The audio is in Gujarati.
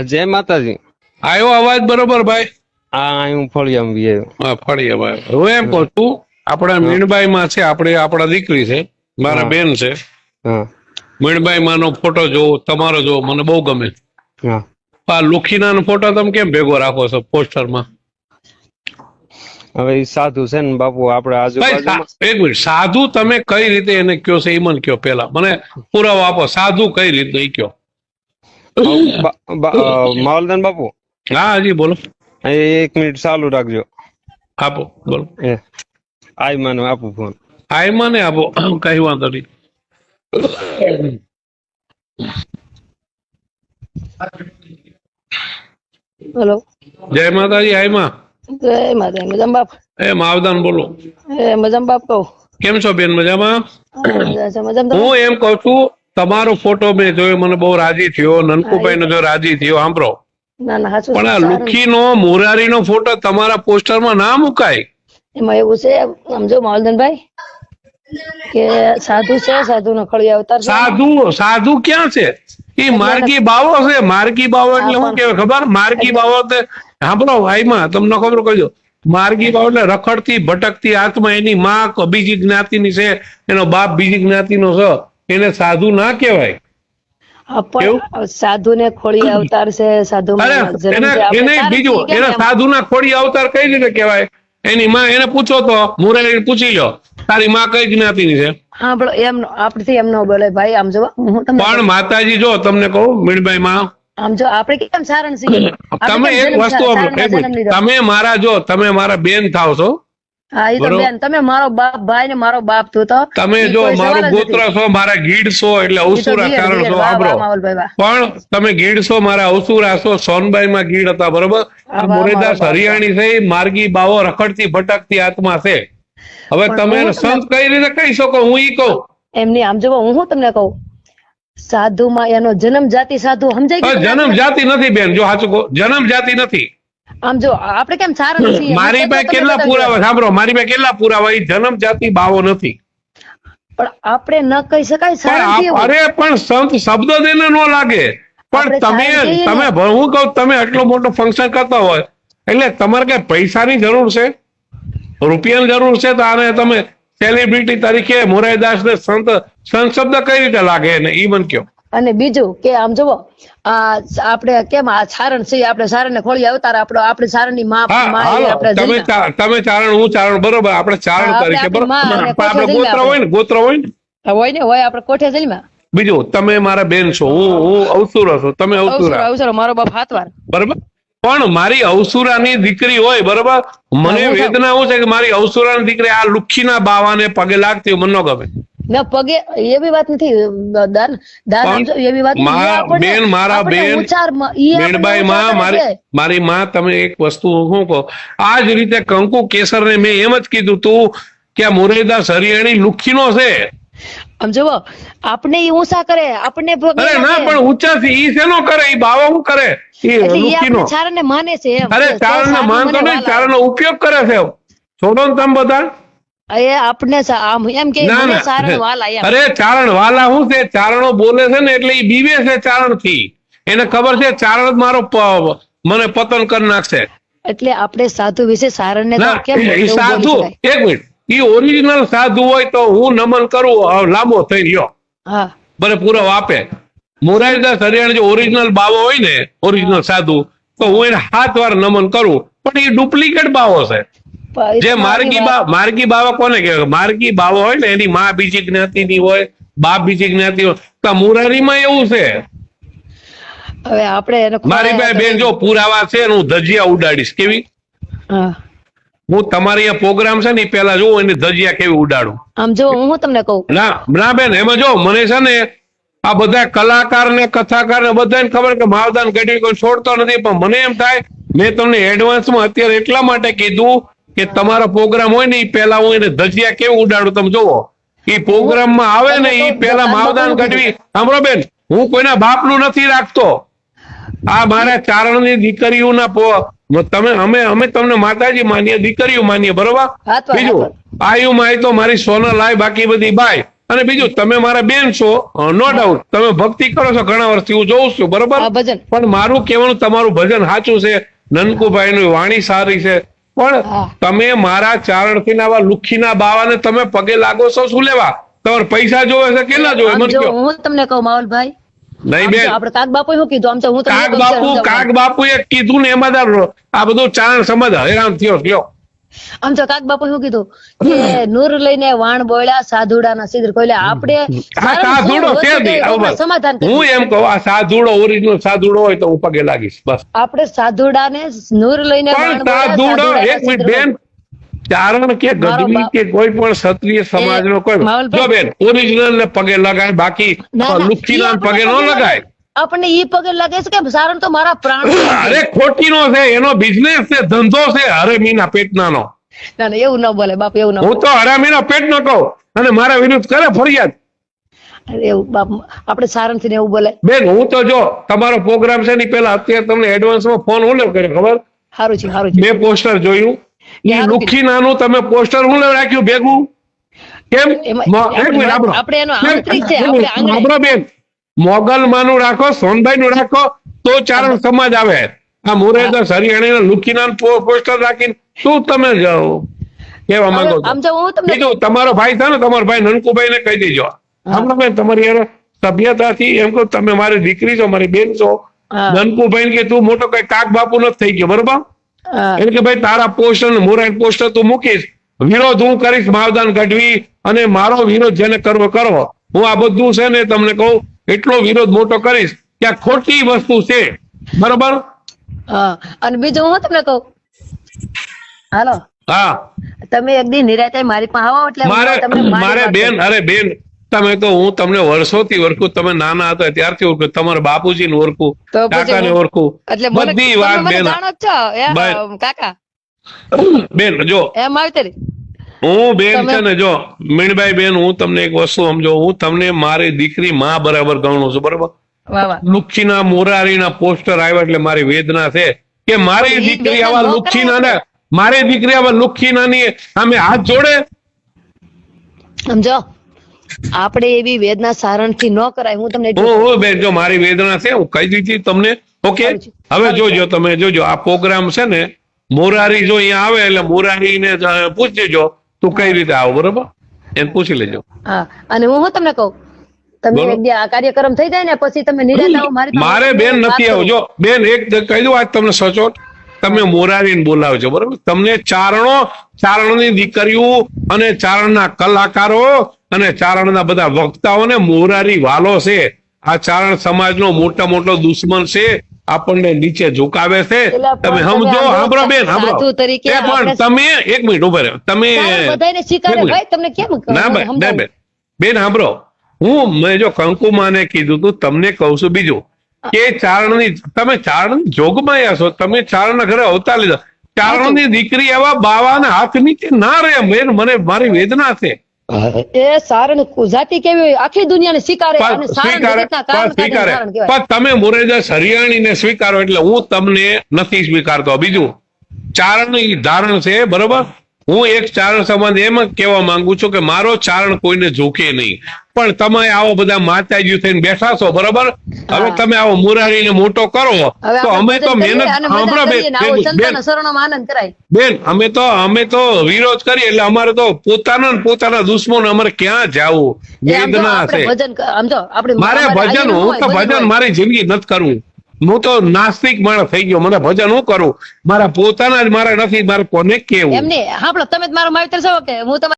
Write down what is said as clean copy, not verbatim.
જય માતાજી. આવ્યો અવાજ બરોબર ભાઈ? હા, હું ફળિયામાં બી આવ્યો. હા, ફળિયા. હું એમ કહું છું, આપણા મીણબાઈ માં છે, આપણા દીકરી છે, મારા હા. બેન છે. હા મીણબાઈ માં નો ફોટો જોવો, તમારો જોવો, મને બહુ ગમે. હા. આ લુખીના નો ફોટો તમે કેમ ભેગો રાખો છો પોસ્ટરમાં? હવે ઈ સાધુ છે ને બાપુ, આપણે ભાઈ આજુબાજુમાં. એક મિનિટ, સાધુ તમે કઈ રીતે એને કયો છો એ મને કયો, પેલા મને પુરાવો આપો. સાધુ કઈ રીતે એ કયો? માવલદાન બાપુ, હા, હજી બોલો. 1 મિનિટ ચાલુ રાખજો. આપો, બોલો. આઈ માનો આપું ફોન. હા, એમાં ને આપો, કઈ વાંધો નહીં. હેલો, જય માતાજી. આઈમાં જય માતા. મજામાં બાપ? એ માવદાન બોલો. મજામાં બાપ કહું. કેમ છો બેન? મજામાં? મજામાં. હું એમ કઉ છું, તમારો ફોટો મેં જોયો, મને બહુ રાજી થયો. નનકુભાઈ નો જો રાજી થયો, સાંભળો. ના ના, સાચું. પણ આ લુખી નો મુરારી નો ફોટો તમારા પોસ્ટરમાં ના મુકાય. એમાં એવું છે, સમજો માવલદાનભાઈ, કે સાધુ છે, સાધુ નો ખળી અવતાર છે. સાધુ ક્યાં છે? એ માર્ગી બાવો છે. માર્ગી બાવો એટલે શું કેવાય ખબર? માર્ગી બાવો એટલે સાંભળો ભાઈમાં, તમને ખબર કહેજો. માર્ગી બાવો એટલે રખડતી ભટકતી આત્મા. એની માં બીજી જ્ઞાતિની છે, એનો બાપ બીજી જ્ઞાતિનો છે, એને સાધુ ના કહેવાય. સાધુ ને ખોળી અવતાર છે. સાધુ બીજું એના સાધુ ના ખોડી અવતાર કઈ રીતે કહેવાય? એની માં એને પૂછો તો, મુરારી પૂછી લો, તારી માં કઈ જ્ઞાતિની છે? હા, પણ એમ આપડે એમ ન બોલે ભાઈ. આમ જો પણ માતાજી, જો તમને કહું મીણબાઈ માં, આમ જો આપણે કેમ સારણ છીએ. તમે એક વસ્તુ, તમે મારા, જો તમે મારા બેન થાવ છો, હા, એ તો બેન, તમે મારો બાપ ભાઈ ને મારો બાપ તું તો તમે જો મારો ગોત્ર છો, મારા ગીડ છો, એટલે અવસુરા કારણ છો. પણ તમે ગીડ છો, મારા અવસુરા છો. સોનબાઈ માં ગીડ હતા, બરોબર? મોરેદાસ હરિયાણી છે, માર્ગી બાવો રખડતી ભટકતી આત્મા છે. હવે તમે એને સંત કઈ રીતે કહી શકો? હું ઈ કહું એમની. આમ જો હું તમને કહું, સાધુ માં એનો જન્મ જાતિ સાધુ સમજાય કે જન્મ જાતિ નથી બેન. જો સાચું કહો, જન્મ જાતિ નથી. આમ જો આપણે કેમ સારણ છીએ. મારી પાસે કેટલા પુરાવા, સાંભળો, મારી પાસે કેટલા પુરાવા. એ જન્મ જાતિ બાવો નથી. પણ આપણે ન કહી શકાય સારણ. અરે પણ સંત શબ્દ દેને ન લાગે. પણ તમે હું કહું, તમે આટલો મોટો ફંક્શન કરતા હોય એટલે તમારે કઈ પૈસાની જરૂર છે, રૂપિયાની જરૂર છે, તો આને તમે સેલિબ્રિટી તરીકે મોરારીદાસ ને સંત શબ્દ કઈ રીતે લાગે એને ઈ મને કયો. અને બીજું કે આમ જુઓ, આપણે કેમ આ સારણ છીએ, આપણે સારણ ને ખોળી અવતાર, આપણે સારણ ની માં. તમે ચારણ, હું ચારણ, બરોબર? આપણે ચારણ તરીકે બરોબર. આપણે ગોત્ર હોય ને, ગોત્ર હોય ને, આપણે કોઠે જઈમાં. બીજું તમે મારા બેન છો, હું અવસુરો છું, તમે અવસુરા. મારો બાપ હાથવાર, બરોબર? પણ મારી અવસુરાની દીકરી હોય, બરોબર? મને વેદના એવું છે કે મારી અવસુરાની દીકરી આ લુખીના બાવાને પગે લાગતી હોય, મને ન ગમે. પગે એવી વાત નથી. એવી વાત બેન, મારા બેન મીણબાઈ માં, મારી માં, તમે એક વસ્તુ શું કહો, આ જ રીતે કંકુ કેસર ને મેં એમ જ કીધું તું કે આ મોરારીદાસ હરિયાણી લુખીનો છે. આમ જુઓ, આપણે ઊંચા કરે, આપણે ના, પણ ઊંચા થી ઈ શેનો કરે? ઈ બાવા શું કરે? ચારણ ને માને છે. અરે ચારણ ને માનતો નહીં, ચારણ નો ઉપયોગ કરે છે. છોડો ને તમે બધા. આપણે એમ કે અરે ચારણ વાલા શું છે? ચારણો બોલે છે ને એટલે ઈ બીવે છે ચારણ થી. એને ખબર છે ચારણ મારો મને પતન કરી નાખશે. એટલે આપણે સાધુ વિશે સારણ ને સાધુ, એક મિનિટ, ઈ ઓરિજિનલ સાધુ હોય તો હું નમન કરું, લાંબો થઈ રહ્યો, ભલે પૂરો આપે. મોરારીદાસ હરિયાણી જો ઓરિજિનલ બાવો હોય ને, ઓરિજિનલ સાધુ, તો હું એને 7 વાર નમન કરું. પણ એ ડુપ્લિકેટ બાવો છે. જે માર્ગી બાવા કોને કહેવાય? માર્ગી બાવો હોય ને, એની માં બીજી જ્ઞાતિની હોય, બાપ બીજી જ્ઞાતિ હોય. તો મુરારી માં એવું છે. હવે આપણે મારી પાસે બેન જો પુરાવા છે, હું ધજિયા ઉડાડીશ. કેવી? હું તમારી અહીંયા પ્રોગ્રામ છે ને પેલા જોઉં, એની ધજિયા કેવી ઉડાડું. આમ જો હું તમને કહું, ના બેન, એમાં જો મને છે ને આ બધા કલાકાર ને કથાકાર ને બધાને ખબર કે માવદાન ગઢવી કોઈ છોડતો નથી. પણ મને એમ થાય, મેં તમને એડવાન્સમાં અત્યારે એટલા માટે કીધું કે તમારો પ્રોગ્રામ હોય ને એ પેલા હું એને ધજિયા કેવું ઉડાડું. તમે જોવો, એ પ્રોગ્રામમાં આવે ને એ પેલા માવદાન ગઢવી. સાંભળો બેન, હું કોઈના બાપનું નથી રાખતો. આ મારા ચારણની દીકરીઓના અમે તમને માતાજી માનીએ, દીકરીઓ માનીએ, બરોબર? બીજું આયુ માય તો મારી સોનલ આય, બાકી બધી બાય. અને બીજું તમે મારા બેન છો, નો ડાઉટ તમે ભક્તિ કરો છો ઘણા વર્ષથી હું જોઉં છું, બરોબર. આ ભજન પણ મારું કહેવાનું તમારું ભજન સાચું છે, નનકુભાઈ ની વાણી સારી છે, પણ હા. તમે મારા ચારણથી આવા લુખીના બાવાને તમે પગે લાગો છો શું લેવા? તમારે પૈસા જોવે છે કે ના જોવે? આમ મને જો કહો. હું તમને કહું માવલભાઈ, નહીં આમ બેન, જો આપણે કાક બાપુએ શું કીધું, આમ તો હું તમને કાક એક વિચાર બાપુ સમજાવું. બાપુએ કીધું ને એમાં આ બધું ચારણ સમાજ હેરાન થયો કયો. આમ તો કાક બાપુ શું કીધું કે નૂર લઈને વાણ બોલ્યા સાધુડાના સિદ્ર ખોલ્યા. આપણે આ સાધુડો છે જ નહીં. આવું બસ. સમાધાન હું એમ કહું આ સાધુડો ઓરિજિનલ સાધુડો હોય તો હું પગે લાગીશ બસ. આપણે સાધુડાને નૂર લઈને વાણ પણ બોલ્યા, સાધુડો સાધુડાના એક મિનિટ સિદ્ર બેન, ચારણ કે મારો ગઢવી બાપ- કે કોઈ પણ ક્ષત્રિય સમાજનો કોઈ માવલભાઈ- જો બેન ઓરિજિનલ ને પગે લગાય, બાકી ના, ના, લુખીના ઈ પગે ન આપણને લગાય. આપણને ઈ પગે લાગે છે કે સારણ તો મારા પ્રાણ છે. અરે ખોટી નો છે, એનો બિઝનેસ છે, ધંધો છે, હરેમીના પેટના નો. ના ના એવું ન બોલે બાપ, એવું ન હું બોલે. તો હરામીના પેટ નો કહું અને મારા વિરુદ્ધ કરે ફરિયાદ. અરે એવું બાપ, આપણે સારણ થી એવું બોલે. બેન હું તો જો તમારો પ્રોગ્રામ છે ની પેલા અત્યારે તમને એડવાન્સમાં ફોન હું લેવ કર્યો ખબર? સારું છે સારું છે. બે પોસ્ટર જોયું, એ એ હારું લુખીનાનું તમે પોસ્ટર હું લેવ રાખ્યું ભેગું કેમ? એમાં એક મિનિટ સાંભળો. આપણે એનો કેમ? આંતરિક છે, આપણે આંગણે. સાંભળો બેન, મોગલમાનું રાખો, સોનભાઈ નું રાખો તો ચારણ સમાજ આવે. આ મુરેદાસ હરિયાણીના લુખીના પોસ્ટર રાખીને શું તમે જાઓ કેવા માંગો છો? આમ જો હું તમને બીજું તમારો ભાઈ છે ને, તમારો ભાઈ નનકુભાઈ ને કહી દેજો. સાંભળો બેન, તમારી યાર સભ્યતાથી એમ કહું તમે મારી દીકરી છો, મારી બેન છો. હા. નનકુભાઈ કે તું મોટો કઈ કાક બાપુ નથી થઈ ગયો, બરોબર? હા. એટલે કે ભાઈ તારા પોસ્ટર ને મોરાઈન પોસ્ટર તું મૂકીશ, વિરોધ હું કરીશ માવદાન ગઢવી, અને મારો વિરોધ જેને કરવો કરવો. હું આ બધું છે ને તમને કહું એટલો વિરોધ મોટો કરીશ કે આ ખોટી વસ્તુ છે, બરોબર? હા. અને બીજું હું તમને કહું, હાલો હા તમે એક દી નિરાતે મારી પાસે આવો એટલે હું મારે તમને મારી મારે વાત બેન, કરું. અરે બેન તમે તો હું તમને વર્ષોથી ઓળખું, તમે નાના હતા ત્યારથી ઓળખું, તમારા બાપુજીને ઓળખું, તો પછી કાકાને હું- ઓળખું, એટલે મને- બધી તમે વાત મને બેન. જાણો જ છો, એ, ભાઈ. કાકા બેન જો એમ આવી હું બેન તમે- છે ને, જો મીણબાઈ બેન હું તમને એક વસ્તુ સમજો, હું તમને મારી દીકરી માં બરાબર ગણું છું, બરાબર? વાહ વાહ. લુચ્છીના મોરારીના પોસ્ટર આવ્યા એટલે મારી વેદના છે કે મારી પણ ઈ દીકરી વેદના આવા ન લુચ્છીના કરાય. ને, મારી દીકરી આવા લુચ્છીનાની સામે હાથ જોડે. સમજો આપણે એવી વેદના સારણ થી ન કરાય. હું તમને એટલું હું બેન જો મારી વેદના છે હું કહી દીધી તમને, ઓકે? સારું છે. હવે સારું જોજો, તમે જોજો આ પ્રોગ્રામ છે ને, મોરારી જો અહીંયા આવે એટલે મોરારીને પૂછી લેજો તું કઈ રીતે આવો, બરોબર? એને પૂછી લેજો. હા. અને હું તમને કહું, તમે બોલો. એક દી આ કાર્યક્રમ થઈ જાય ને પછી તમે નિરાતે આવો મારી પાસે. મારે બેન વાત નથી કરું. આવું. જો બેન એક કહી દઉં આજ તમને સચોટ, તમે મોરારીને બોલાવજો, બરોબર? તમને ચારણની દીકરીઓ અને ચારણના કલાકારો અને ચારણના બધા વક્તાઓને મોરારી વાલો છે. આ ચારણ સમાજનો મોટો દુશ્મન છે, આપણને નીચે ઝુકાવે છે. એટલે તમે પણ સમજો, તમે સાંભળો બેન, સાંભળો. સાધુ તરીકે એ પણ આપણે- તમે એક મિનિટ ઉભા રહો. તમે સારું, બધાયને સ્વીકારે એક મિનિટ. ભાઈ, તમને કેમ ના ભાઈ, સમજાવું? ના બેન, બેન સાંભળો, મેં જો કંકુમાને કીધું તું, તમને કહું છું બીજું કે તમે ચારણની જોગમાં આવ્યા છો, તમે ચારણના ઘરે અવતાર લીધા. ચારણની દીકરી એવા બાવાના હાથ નીચે ના રહે બેન, મને મારી વેદના છે. એ સારણ જાતિ કેવી હોય આખી દુનિયાને સ્વીકારે અને પણ સારણ સ્વીકારે, જગતના કારણ પણ સ્વીકારે. સારણ કહેવાય. પણ તમે મુરેદાસ હરિયાણીને સ્વીકારો એટલે હું તમને નથી સ્વીકારતો. બીજું ચારણ ધારણ છે, બરોબર? હું એક ચારણ સમાજ એમ જ કહેવા માંગુ છું કે મારો ચારણ કોઈને ઝૂકે નહીં. પણ તમે આવો બધા માતાજી થઈને બેઠા છો, બરોબર? હવે તમે આવો મુરારીને મોટો કરો હવે તો આપણે અમે તો ભજન કરીએ મહેનત અને સાંભળો મજા કરીએ ને આવો બેન, સંતોના શરણોમાં આનંદ કરાય. બેન અમે તો વિરોધ કરીએ એટલે અમારે તો પોતાના ને પોતાના દુશ્મનો અમારે ક્યાં જાવું? એ આમ જો વેદના આપણે છે. ભજન આમ જો આપણે મારે અમારે ભજન, આયુર્વેદ હું હોય, તો ભજન હોય. મારી જિંદગી નથી કરવું. હું તો નાસ્તિક માણસ થઈ ગયો. મને ભજન હું કરું? મારા પોતાના જ મારા નથી, મારે કોને કેવું? એમ નહીં, હાંભળો, તમે જ મારો માવતર છો કે હું તમારા